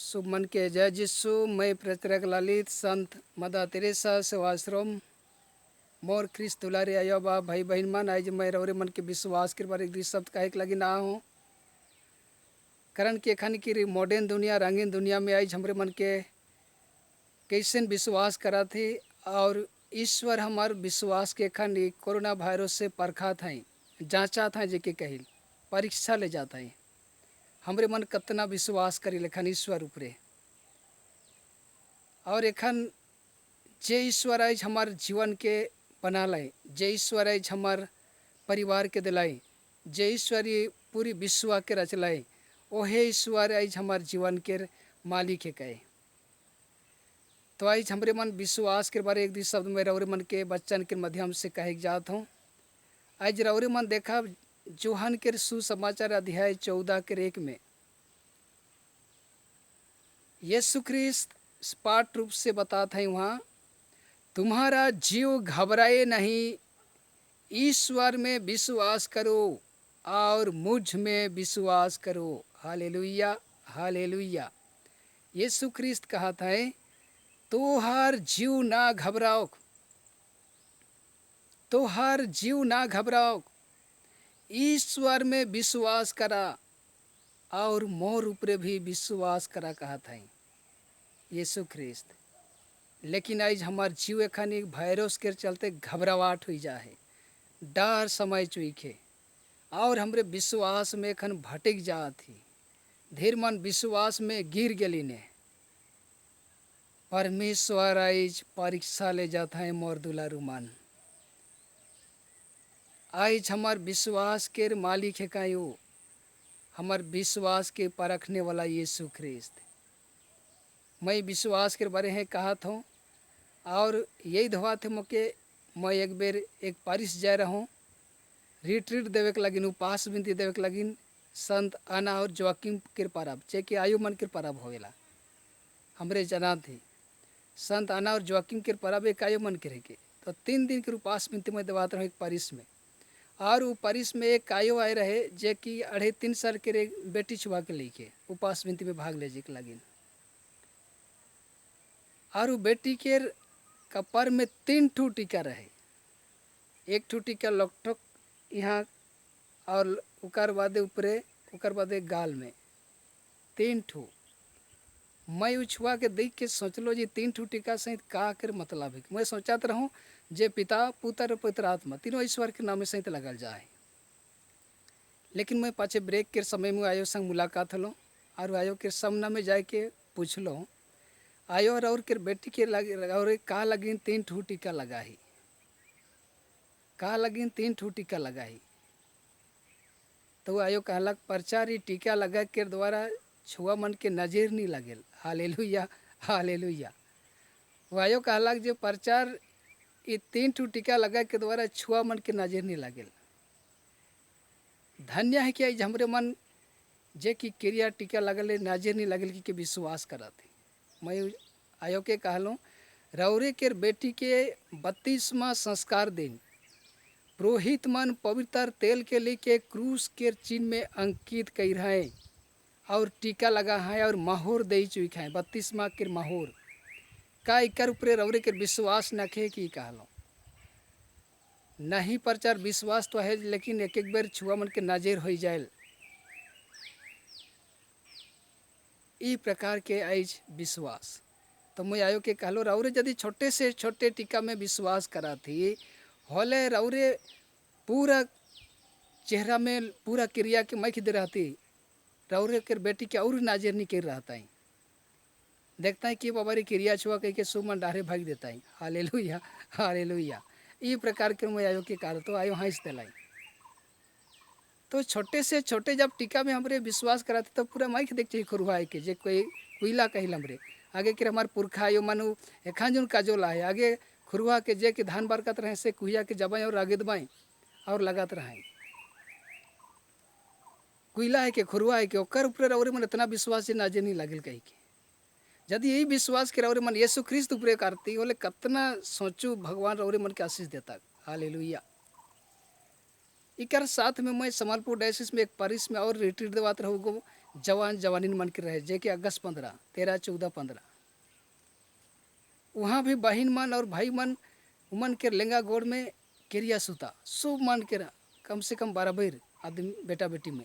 शुभ मन के जय जिसु। मैं प्रत्रक ललित संत मदा तेरेसा सेवाश्रम मोर ख्रिस्त दुलारे आयो बा भाई बहन मन आज मैं रौरे मन के विश्वास के बारे एक शब्द का एक लगी ना हूँ कारण के खान की मॉडर्न दुनिया रंगीन दुनिया में आज हमरे मन के कैसे विश्वास करा थी और ईश्वर हमार विश्वास के खान कोरोना वायरस से परखा था जांचा था जेके कहिल परीक्षा ले जाता है हमरे मन कतना विश्वास करी लेखन ईश्वर ऊपरे और एखन जे ईश्वर आज हमार जीवन के बना लाए, जे ईश्वर आज हमार परिवार के दिलाए, जे ईश्वर ये पूरी विश्व के रचलाए, ओहे ईश्वर आज हमार जीवन के मालिक है कहे। तो आज हमरे मन विश्वास के बारे एक दो शब्द में रौरे मन के बच्चन के माध्यम से कहे जात हूँ। आज रौरे मन देखा जोहन के सुसमाचार अध्याय 14 के 1 में यीशु ख्रिस्त स्पष्ट रूप से बताता है वहाँ, तुम्हारा जीव घबराए नहीं, ईश्वर में विश्वास करो और मुझ में विश्वास करो। Hallelujah hallelujah. यीशु ख्रिस्त कहता है तोहार जीव ना घबराओ, तोहार जीव ना घबराओ, ईश्वर में विश्वास करा और मोर ऊपरे भी विश्वास करा कहता है यीशु ख्रिस्त। लेकिन आज हमार जीव एखन एक वायरस के चलते घबराहट हो जा है, डर समय चुईखे और हमरे विश्वास में एखन भटक जात ही, धीर मन विश्वास में गिर गली ने। परमेश्वर आज परीक्षा ले जाता है मोर दुलारू मन। आज हमार विश्वास के मालिक है कायो, हमार विश्वास के परखने वाला यीशु ख्रिस्त। मैं विश्वास के बारे में कहा था और यही धवा थे मौके मैं एक बेर एक पारिस जा रहा हूँ रिट्रीट देवे के लगिन, उपास विनती देवे के लगिन संत आना और जोकिम के परब चे कि आयु मन के परब होएला हमरे जना थे। संत आना और जोकिम के परब एक आयु मन के रह के तो 3 दिन के उपास विनती मैं दवात रहा एक पारिस में। और वो पारिस में एक आयो आए रहे जे कि 2.5-3 साल के बेटी छुआ के लेके उपास विनती में भाग ले जे के लगिन। और वो बेटी के कपर में 3 ठू टीका रहे, एक ठू टीका लकटक यहाँ और उकर बादे ऊपरे उकर बादे गाल में 3 ठू। मैं उछुआ के देख के सोच लो जी 3 ठू टीका सहित का कर मतलब है। मैं सोचात रहूँ जे पिता पुत्र पवित्र आत्मा तीनों ईश्वर के नाम सहित लगल जाए। लेकिन मैं पाछे ब्रेक के समय में आयो संग मुलाकात हलो और आयो के सामना में जाए के पूछ लो आयो और के बेटी के लगे और का लगिन 3 ठू टीका लगाही, का लगिन 3 ठू टीका लगाही। तो आयो कहलक प्रचार टीका लगा के द्वारा छुआ मन के नजर नहीं लगेल। Hallelujah hallelujah. वो आयो कहलक जो प्रचार ये 3 ठू टीका लगा के द्वारा छुआ मन के नजर नहीं लगेल। धन्य है कि आज हमरे मन जे की क्रिया टीका लगल नजर नहीं लगेल कि विश्वास करते। मैं आयो के कहलूँ रौरे के बेटी के 32वां संस्कार दिन पुरोहित मन पवित्र तेल के लेके क्रूस के चिन्ह में अंकित कर रहे और टीका लगा है और माहौर दे चुका है 32वां के माहौर का इकर ऊपर रौरे के विश्वास नखे कि कहलो नहीं। प्रचार विश्वास तो है लेकिन एक एक बार छुआ मन के नजर हो जाए ई प्रकार के आज विश्वास। तो मैं आयो के कहलो रौरे यदि छोटे से छोटे टीका में विश्वास करा थी होले रौरे पूरा चेहरा में पूरा क्रिया के मख दे रहती रौरे के बेटी के और नजर नहीं कर रहता है। देखता है कि बाबा री क्रिया छुआ कह के सुमन डारे भाग देता है। Hallelujah hallelujah. ई प्रकार के मैं आयो के कहा तो आयो हंस दिलाई। तो छोटे से छोटे जब टीका में हमरे विश्वास कराते तो पूरा माइक देखते खुरवाए के जे कोई कोयला कहिल हमरे आगे के हमार पुरखा यो मानो एखान जोन काजोला है आगे खुरवा के जे के धान बरकत रहे से कुहिया के जबाएं और आगे दबाएं और लगात रहे कोयला है के खुरवा है के ओकर ऊपर और मन इतना विश्वास जे नाजे नहीं लागल कही के यदि यही विश्वास के और मन यीशु ख्रिस्त ऊपर करती बोले कितना सोचू भगवान और मन के आशीष देता। हालेलुया। इकर साथ में मैं समालपुर डायसिस में एक पारिस में और रिट्रीट देवात रहूँगो जवान जवानी मन के रहे जे कि अगस्त 15, 13, 14, 15 वहाँ भी बहन मन और भाई मन उमन के लेंगा गोड़ में क्रिया सुता सब मान के कम से कम 12 बेर आदमी बेटा बेटी में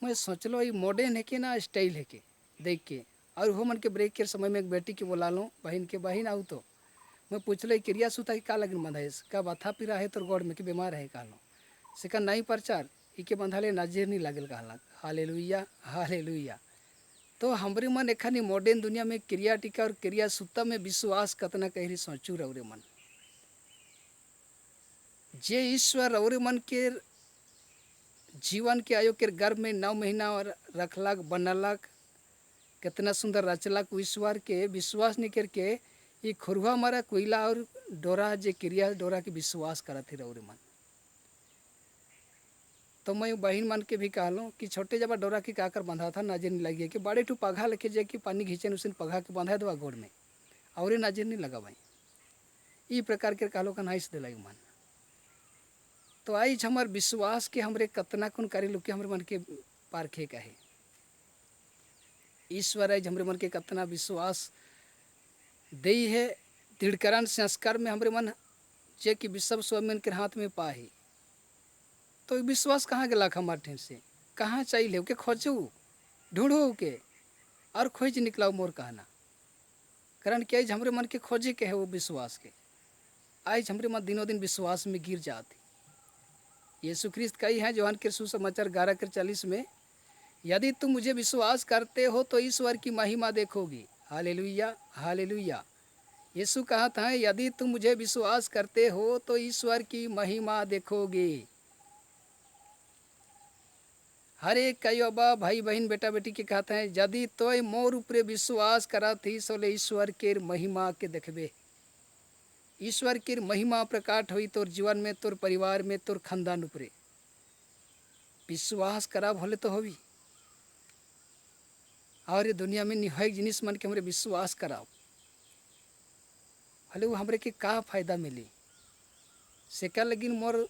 मैं सोच लो ये मॉडर्न है कि ना स्टाइल है के देख के और वो मन के ब्रेक के समय में एक बेटी के बोला लो बहन आऊ तो मैं पूछ लो क्रिया सुता कि का लगन बंधा है का बाथा पिरा है तो गोड़ में कि बीमार है कहलो सिका नहीं प्रचार इके बंधाले नजर नहीं लागल कहला हालेलुया हालेलुया। तो हमरे मन एखनी मॉडर्न दुनिया में क्रिया टीका और क्रिया सुता में विश्वास कतना कही सोचू रौरे मन जे ईश्वर रौरे मन के जीवन के आयोग के गर्भ में 9 महीना और रखलक बनलक कितना सुंदर रचलक ईश्वर के विश्वास नहीं करके ये खुरवा मारा कोयला और डोरा जे क्रिया डोरा के विश्वास करत ही रौरे मन। तो मैं बहन मन के भी कहलूँ कि छोटे जब डोरा की काकर बंधा था नजर नहीं लगी कि बड़े ठू पघा लेके जाए कि पानी घींचे उसे पघा के बंधा दवा गोड़ में और नजर नहीं लगा भाई ये प्रकार के कहलो का नाइस दिलाई मन। तो आई हमार विश्वास के हमरे कतना कुन करे लोग के हमरे मन के पारखे का है ईश्वर आज हमरे मन के कतना विश्वास दे है दृढ़करण संस्कार में हमरे मन जे कि विश्व स्वामी के हाथ में पाही तो विश्वास कहाँ गला हमारे ठेन से कहाँ चाहिए के खोजू ढूंढो के और खोज निकलाओ मोर कहना कारण कि आज हमरे मन के खोजे के है वो विश्वास के आज हमरे मन दिनों दिन विश्वास में गिर जाती। यीशु ख्रिस्त कही है यूहन्ना के सुसमाचार 11:40 में यदि तुम मुझे विश्वास करते हो तो ईश्वर की महिमा देखोगी। Hallelujah hallelujah. यीशु कहा था यदि तुम मुझे विश्वास करते हो तो ईश्वर की महिमा देखोगे। हर एक कई अबा भाई बहन बेटा बेटी के कहते हैं यदि तोय मोर ऊपरे विश्वास करा थी सोले ईश्वर के महिमा के देखबे। ईश्वर की महिमा प्रकाट हुई तोर जीवन में तोर परिवार में तोर खानदान ऊपरे विश्वास करा भले तो होवी और ये दुनिया में निहायक जिनिस मन के हमरे विश्वास कराओ भले वो हमरे के का फायदा मिली सेका लेकिन मोर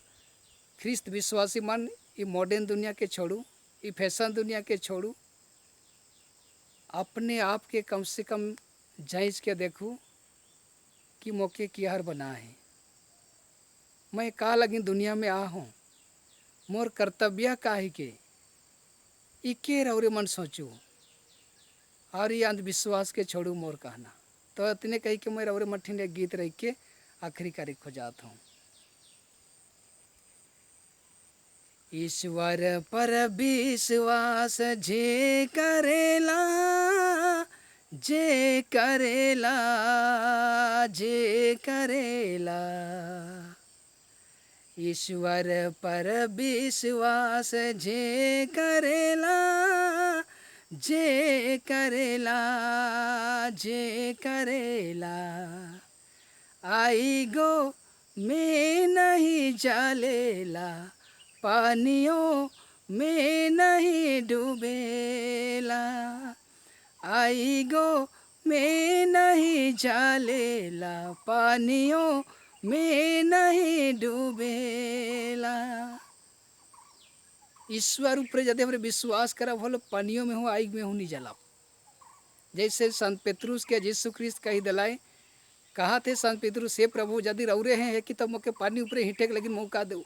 ख्रिस्त विश्वासी मन ये मॉडर्न दुनिया के छोड़ू ये फैशन दुनिया के छोड़ू अपने आप के कम से कम जांच के देखूँ कि मौके की हर बना है मैं का लगी दुनिया में आ हूँ मोर कर्तव्य का ही के इके रौरे मन सोचू और ये अंधविश्वास के छोड़ू मोर कहना। तो इतने कही कि मैं रौरे मठिन एक गीत रह के आखिरी कार्य खो जाता हूँ। ईश्वर पर विश्वास जे करेला जे करेला जे करेला ईश्वर पर विश्वास जे करेला जे करेला जे करेला आई गो में नहीं जलेला पानियों में नहीं डूबेला आई गो में नहीं जलेला पानियों में नहीं डूबेला। ईश्वर ऊपर यदि हमरे विश्वास करा भलो पानियों में हो आग में हो नहीं जला। जैसे संत पेतरुस के यीशु ख्रिस्त कही दिलाए कहा थे संत पेतरुस हे प्रभु यदि रौरे हैं कि तब मोके पानी ऊपर हिटेक लेकिन मौका दो।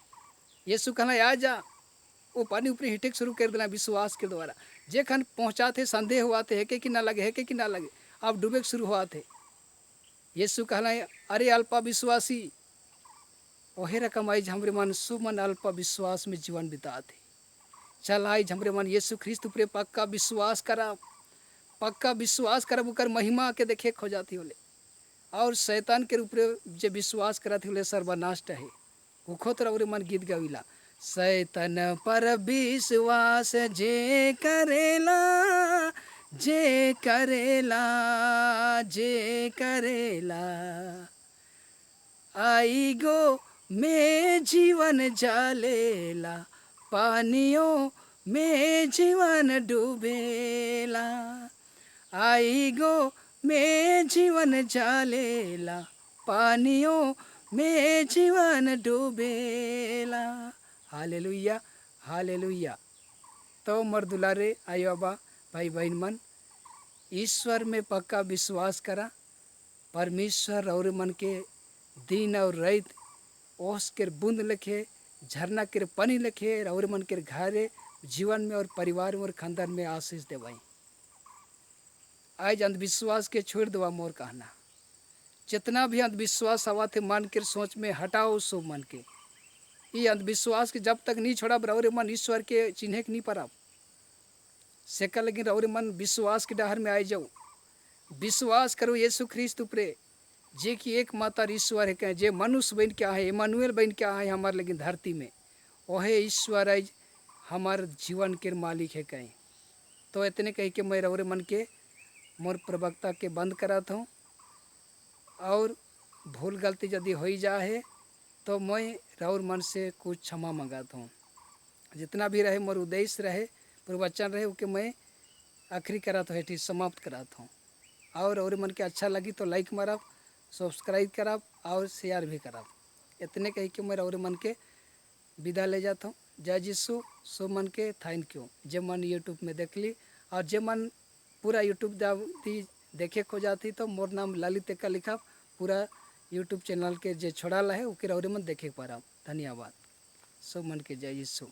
यीशु कहला आ जा वो पानी ऊपर हिटेक शुरू कर देना विश्वास के द्वारा जे खन पहुँचा थे संदेह हुआ थे है कि ना लगे है कि ना लगे अब डूबे शुरू हुआ थे। यीशु कहला अरे अल्पा विश्वासी ओहे रकम आई हमरे मन सुमन अल्पा विश्वास में जीवन बिताते चल आई हमरे मन यीशु ख्रिस्त ऊपर पक्का विश्वास करा पक्का विश्वास करब उकर महिमा के देखे खो जाती होले और शैतान के ऊपर जे विश्वास करती होले सर्वनाष्ट है उखो तरह और मन गीत गाविला शैतान पर विश्वास जे करेला जे करेला जे करेला आई गो में जीवन जालेला पानियों में जीवन डूबेला आई गो में जीवन जालेला पानियों में जीवन डूबेला। Hallelujah hallelujah. तो मोर दुलारे आई बाबा भाई बहन मन, ईश्वर में पक्का विश्वास करा। परमेश्वर और मन के दिन और रात ओस के बूंद लिखे, झरना के पानी लिखे और मन के घरे जीवन में और परिवार में और खानदान में आशीष दे भाई। आज अंधविश्वास के छोड़ दवा मोर कहना। जितना भी अंधविश्वास आवा थे मन के सोच में हटाओ सो मन के। ये अंधविश्वास के जब तक नहीं छोड़ा रौरे मन ईश्वर के चिन्ह नहीं पड़ा सेका, लेकिन रौरे मन विश्वास के डहर में आ जाओ। विश्वास करो यीशु ख्रिस्त उपरे, जे कि एक माता ईश्वर है कहें, जे मनुष्य बन क्या है, इमानुएल बन क्या है हमारे लेकिन धरती में, वह ईश्वर आज हमारे जीवन के मालिक है कहें। तो इतने कह के मैं रौरे मन के मोर प्रवक्ता के बंद कराता हूँ। और भूल गलती यदि हो ही जाए तो मैं रौर मन से कुछ क्षमा मंगाता हूँ। जितना भी रहे मोर उद्देश्य रहे प्रवचन रहे उके मैं आखिरी कराता हूँ, ठीक समाप्त कराता हूँ। और मन के अच्छा लगी तो लाइक मारब, सब्सक्राइब करब और शेयर भी करब। इतने कह के मैं और मन के विदा ले जाता हूँ। जय यीशु। सो मन के थैंक यू। जे मन यूट्यूब में देख ली और जे मन पूरा यूट्यूब देखे खो जाती तो मोर नाम ललित का लिखा पूरा यूट्यूब चैनल के जे छोड़ा है उके और मन देखे पारा। धन्यवाद। सो मन के जय यीशु।